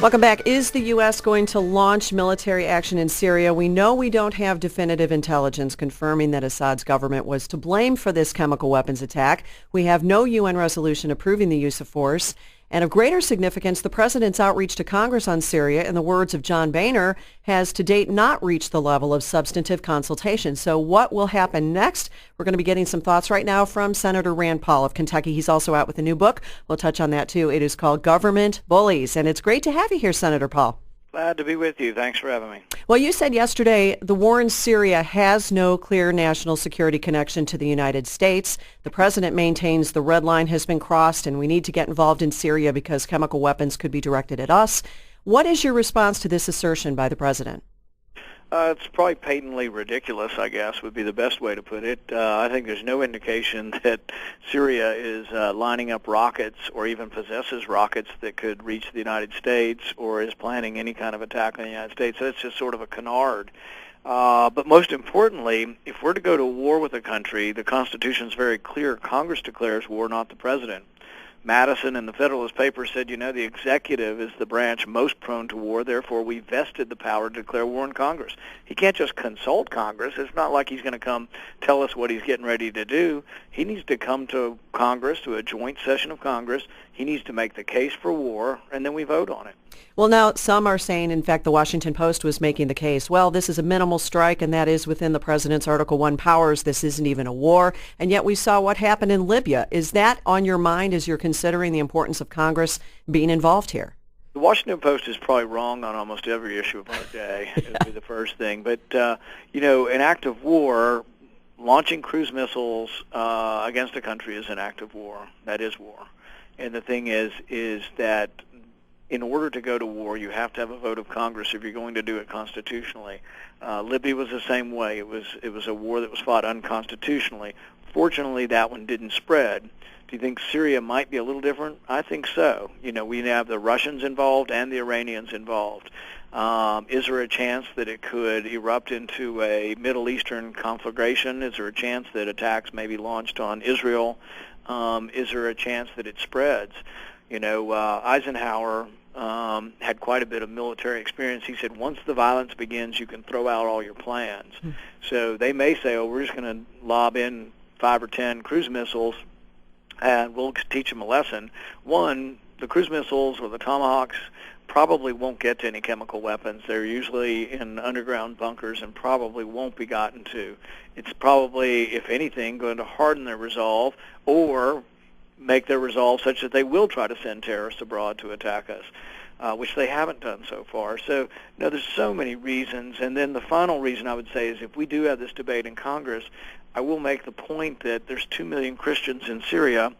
Welcome back. Is the U.S. going to launch military action in Syria? We know we don't have definitive intelligence confirming that Assad's government was to blame for this chemical weapons attack. We have no UN resolution approving the use of force. And of greater significance, the president's outreach to Congress on Syria, in the words of John Boehner, has to date not reached the level of substantive consultation. So what will happen next? We're going to be getting some thoughts right now from Senator Rand Paul of Kentucky. He's also out with a new book. We'll touch on that too. It is called Government Bullies. And it's great to have you here, Senator Paul. Glad to be with you. Thanks for having me. Well, you said yesterday the war in Syria has no clear national security connection to the United States. The president maintains the red line has been crossed and we need to get involved in Syria because chemical weapons could be directed at us. What is your response to this assertion by the president? It's probably patently ridiculous, I guess, would be the best way to put it. I think there's no indication that Syria is lining up rockets or even possesses rockets that could reach the United States or is planning any kind of attack on the United States. So it's just sort of a canard. But most importantly, if we're to go to war with a country, the Constitution is very clear. Congress declares war, not the president. Madison in the Federalist Papers said, the executive is the branch most prone to war, therefore we vested the power to declare war in Congress. He can't just consult Congress. It's not like he's going to come tell us what he's getting ready to do. He needs to come to Congress, to a joint session of Congress. He needs to make the case for war, and then we vote on it. Well, now some are saying, in fact, the Washington Post was making the case, well, this is a minimal strike, and that is within the president's Article I powers. This isn't even a war. And yet we saw what happened in Libya. Is that on your mind as you're considering the importance of Congress being involved here? The Washington Post is probably wrong on almost every issue of our day. It would be the first thing. But, an act of war, launching cruise missiles against a country is an act of war. That is war. And the thing is that in order to go to war, you have to have a vote of Congress if you're going to do it constitutionally. Libya was the same way. It was a war that was fought unconstitutionally. Fortunately, that one didn't spread. Do you think Syria might be a little different? I think so. We have the Russians involved and the Iranians involved. Is there a chance that it could erupt into a Middle Eastern conflagration? Is there a chance that attacks may be launched on Israel? Is there a chance that it spreads? Eisenhower had quite a bit of military experience. He said, once the violence begins, you can throw out all your plans. So they may say, we're just going to lob in 5 or 10 cruise missiles, and we'll teach them a lesson. One, the cruise missiles or the Tomahawks probably won't get to any chemical weapons. They're usually in underground bunkers and probably won't be gotten to. It's probably, if anything, going to harden their resolve or make their resolve such that they will try to send terrorists abroad to attack us, which they haven't done so far. So, there's so many reasons. And then the final reason I would say is if we do have this debate in Congress, I will make the point that there's 2 million Christians in Syria,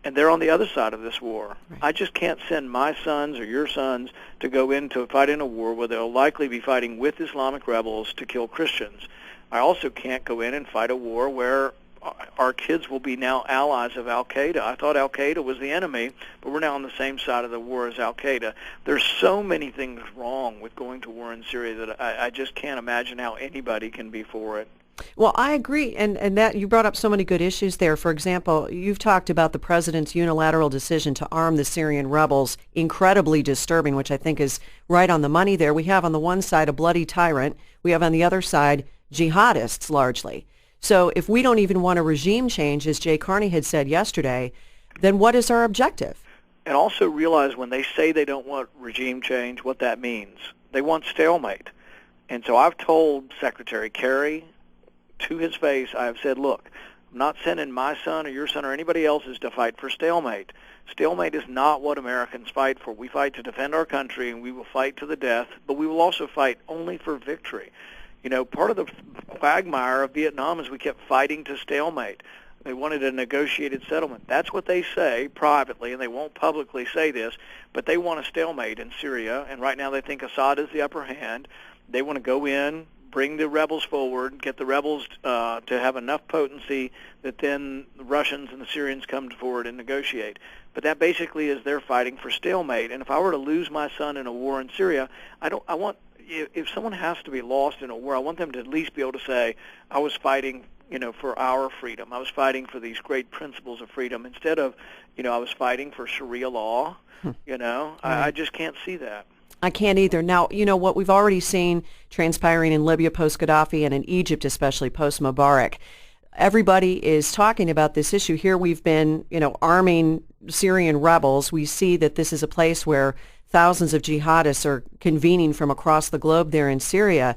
and they're on the other side of this war. Right. I just can't send my sons or your sons to go in to fight in a war where they'll likely be fighting with Islamic rebels to kill Christians. I also can't go in and fight a war where our kids will be now allies of al-Qaeda. I thought al-Qaeda was the enemy, but we're now on the same side of the war as al-Qaeda. There's so many things wrong with going to war in Syria that I just can't imagine how anybody can be for it. Well, I agree, and that you brought up so many good issues there. For example, you've talked about the president's unilateral decision to arm the Syrian rebels, incredibly disturbing, which I think is right on the money there. We have on the one side a bloody tyrant. We have on the other side jihadists largely. So if we don't even want a regime change, as Jay Carney had said yesterday, then what is our objective? And also realize when they say they don't want regime change, what that means. They want stalemate. And so I've told Secretary Kerry, to his face, I have said, look, I'm not sending my son or your son or anybody else's to fight for stalemate. Stalemate is not what Americans fight for. We fight to defend our country, and we will fight to the death, but we will also fight only for victory. Part of the quagmire of Vietnam is we kept fighting to stalemate. They wanted a negotiated settlement. That's what they say privately, and they won't publicly say this, but they want a stalemate in Syria, and right now they think Assad is the upper hand. They want to go in, bring the rebels forward, get the rebels to have enough potency that then the Russians and the Syrians come forward and negotiate. But that basically is they're fighting for stalemate. And if I were to lose my son in a war in Syria, if someone has to be lost in a war, I want them to at least be able to say, I was fighting, for our freedom. I was fighting for these great principles of freedom instead of, I was fighting for Sharia law. I just can't see that. I can't either. Now, what we've already seen transpiring in Libya post-Gaddafi and in Egypt, especially post-Mubarak. Everybody is talking about this issue. Here we've been, arming Syrian rebels. We see that this is a place where thousands of jihadists are convening from across the globe there in Syria.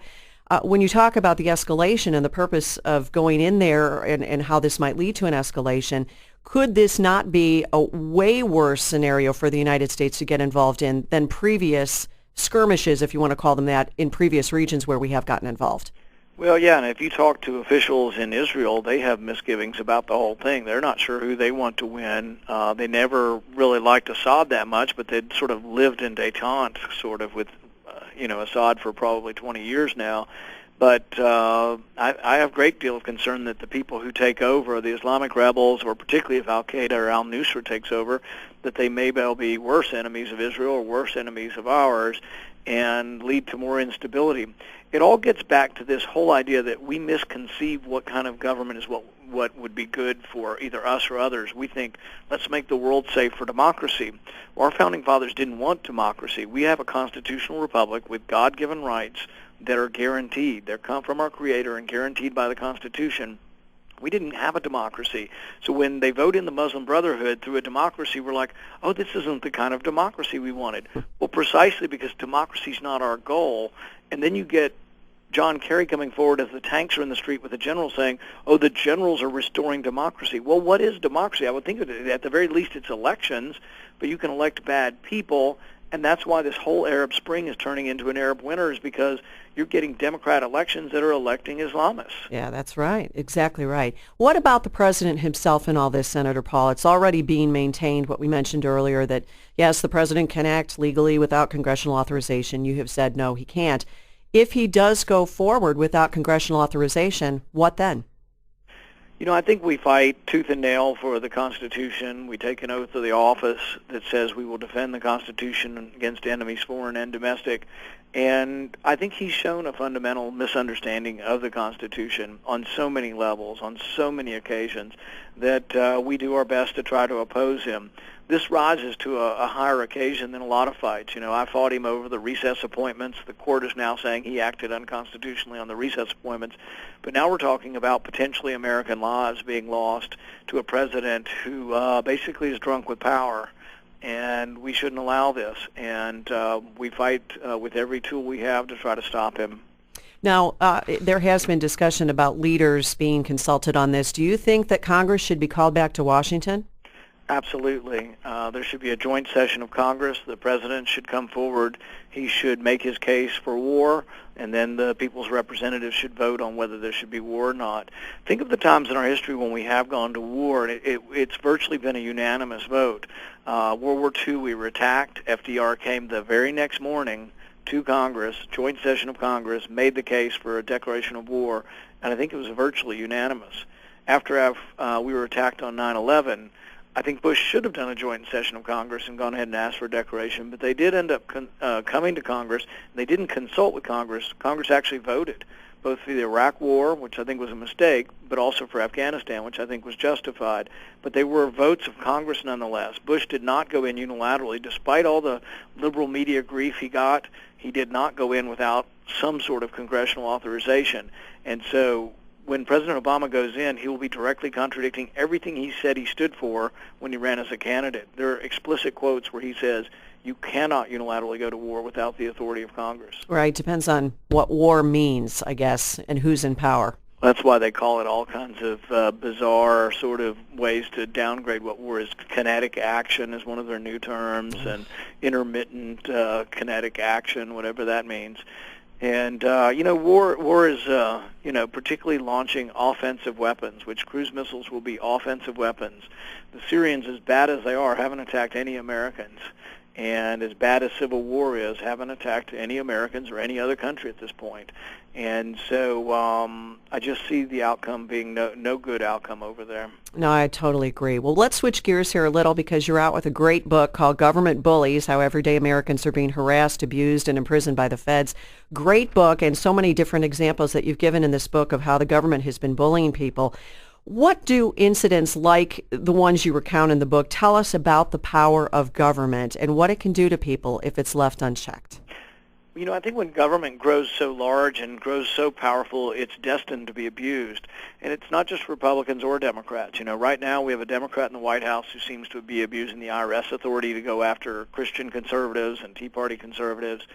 When you talk about the escalation and the purpose of going in there and how this might lead to an escalation, could this not be a way worse scenario for the United States to get involved in than previous skirmishes, if you want to call them that, in previous regions where we have gotten involved? Well, yeah, and if you talk to officials in Israel, they have misgivings about the whole thing. They're not sure who they want to win. They never really liked Assad that much, but they'd sort of lived in détente sort of with, Assad for probably 20 years now. But I have a great deal of concern that the people who take over, the Islamic rebels, or particularly if Al-Qaeda or al-Nusra takes over, that they may well be worse enemies of Israel or worse enemies of ours and lead to more instability. It all gets back to this whole idea that we misconceive what kind of government is what would be good for either us or others. We think, let's make the world safe for democracy. Well, our founding fathers didn't want democracy. We have a constitutional republic with God-given rights that are guaranteed. They come from our Creator and guaranteed by the Constitution. We didn't have a democracy. So when they vote in the Muslim Brotherhood through a democracy, we're like, oh, this isn't the kind of democracy we wanted. Well, precisely because democracy is not our goal. And then you get John Kerry coming forward as the tanks are in the street with the generals saying, oh, the generals are restoring democracy. Well, what is democracy? I would think at the very least it's elections, but you can elect bad people. And that's why this whole Arab Spring is turning into an Arab winter, is because you're getting Democrat elections that are electing Islamists. Yeah, that's right. Exactly right. What about the president himself in all this, Senator Paul? It's already being maintained, what we mentioned earlier, that, yes, the president can act legally without congressional authorization. You have said, no, he can't. If he does go forward without congressional authorization, what then? I think we fight tooth and nail for the Constitution. We take an oath of the office that says we will defend the Constitution against enemies, foreign and domestic. And I think he's shown a fundamental misunderstanding of the Constitution on so many levels, on so many occasions, that we do our best to try to oppose him. This rises to a higher occasion than a lot of fights. I fought him over the recess appointments. The court is now saying he acted unconstitutionally on the recess appointments. But now we're talking about potentially American lives being lost to a president who basically is drunk with power. And we shouldn't allow this. And we fight with every tool we have to try to stop him. Now, there has been discussion about leaders being consulted on this. Do you think that Congress should be called back to Washington? Absolutely. There should be a joint session of Congress. The president should come forward. He should make his case for war, and then the people's representatives should vote on whether there should be war or not. Think of the times in our history when we have gone to war, and it's virtually been a unanimous vote. World War II, we were attacked. FDR came the very next morning to Congress, joint session of Congress, made the case for a declaration of war, and I think it was virtually unanimous. After we were attacked on 9/11, I think Bush should have done a joint session of Congress and gone ahead and asked for a declaration, but they did end up coming to Congress. And they didn't consult with Congress. Congress actually voted, both for the Iraq War, which I think was a mistake, but also for Afghanistan, which I think was justified. But they were votes of Congress nonetheless. Bush did not go in unilaterally. Despite all the liberal media grief he got, he did not go in without some sort of congressional authorization. And so when President Obama goes in, he will be directly contradicting everything he said he stood for when he ran as a candidate. There are explicit quotes where he says, you cannot unilaterally go to war without the authority of Congress. Right. Depends on what war means, I guess, and who's in power. That's why they call it all kinds of bizarre sort of ways to downgrade what war is. Kinetic action is one of their new terms, and intermittent kinetic action, whatever that means. And, war is, particularly launching offensive weapons, which cruise missiles will be offensive weapons. The Syrians, as bad as they are, haven't attacked any Americans. And as bad as civil war is, haven't attacked any Americans or any other country at this point. And so I just see the outcome being no good outcome over there. No, I totally agree. Well, let's switch gears here a little because you're out with a great book called Government Bullies, How Everyday Americans Are Being Harassed, Abused, and Imprisoned by the Feds. Great book, and so many different examples that you've given in this book of how the government has been bullying people. What do incidents like the ones you recount in the book tell us about the power of government and what it can do to people if it's left unchecked? I think when government grows so large and grows so powerful, it's destined to be abused. And it's not just Republicans or Democrats. Right now we have a Democrat in the White House who seems to be abusing the IRS authority to go after Christian conservatives and Tea Party conservatives.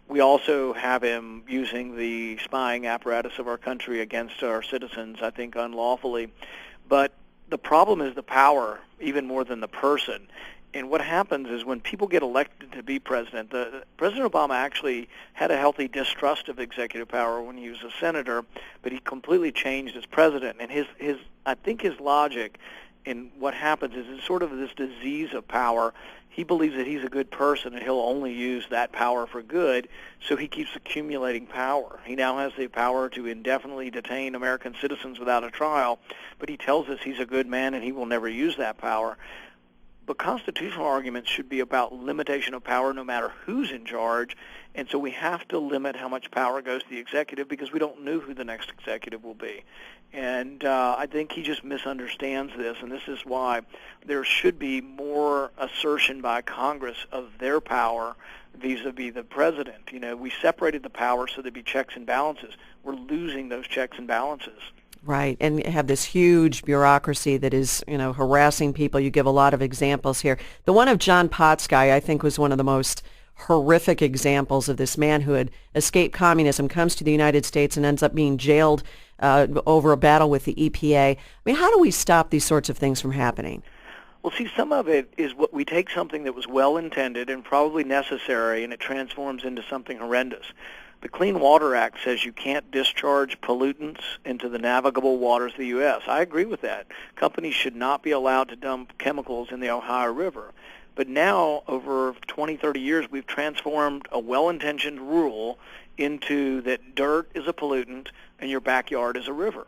We also have him using the spying apparatus of our country against our citizens, I think, unlawfully. But the problem is the power, even more than the person. And what happens is when people get elected to be president, President Obama actually had a healthy distrust of executive power when he was a senator, but he completely changed as president. And I think his logic in what happens is it's sort of this disease of power. He believes that he's a good person and he'll only use that power for good, so he keeps accumulating power. He now has the power to indefinitely detain American citizens without a trial, but he tells us he's a good man and he will never use that power. But constitutional arguments should be about limitation of power no matter who's in charge, and so we have to limit how much power goes to the executive because we don't know who the next executive will be. And I think he just misunderstands this, and this is why there should be more assertion by Congress of their power vis-a-vis the president. We separated the power so there'd be checks and balances. We're losing those checks and balances. Right, and have this huge bureaucracy that is, harassing people. You give a lot of examples here. The one of John Potsky, I think, was one of the most horrific examples of this man who had escaped communism, comes to the United States and ends up being jailed over a battle with the EPA. I mean, how do we stop these sorts of things from happening? Well, see, some of it is what we take something that was well-intended and probably necessary, and it transforms into something horrendous. The Clean Water Act says you can't discharge pollutants into the navigable waters of the U.S. I agree with that. Companies should not be allowed to dump chemicals in the Ohio River. But now, over 20, 30 years, we've transformed a well-intentioned rule into that dirt is a pollutant and your backyard is a river.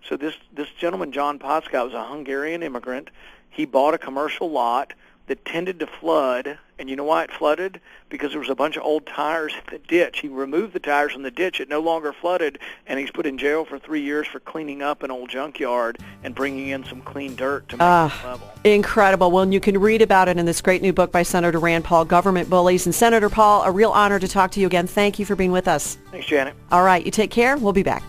So this gentleman, John Potsky, was a Hungarian immigrant. He bought a commercial lot that tended to flood, and you know why it flooded? Because there was a bunch of old tires in the ditch. He removed the tires from the ditch. It no longer flooded, and he's put in jail for 3 years for cleaning up an old junkyard and bringing in some clean dirt to make it level. Incredible. Well, and you can read about it in this great new book by Senator Rand Paul, Government Bullies. And Senator Paul, a real honor to talk to you again. Thank you for being with us. Thanks, Janet. All right, you take care. We'll be back.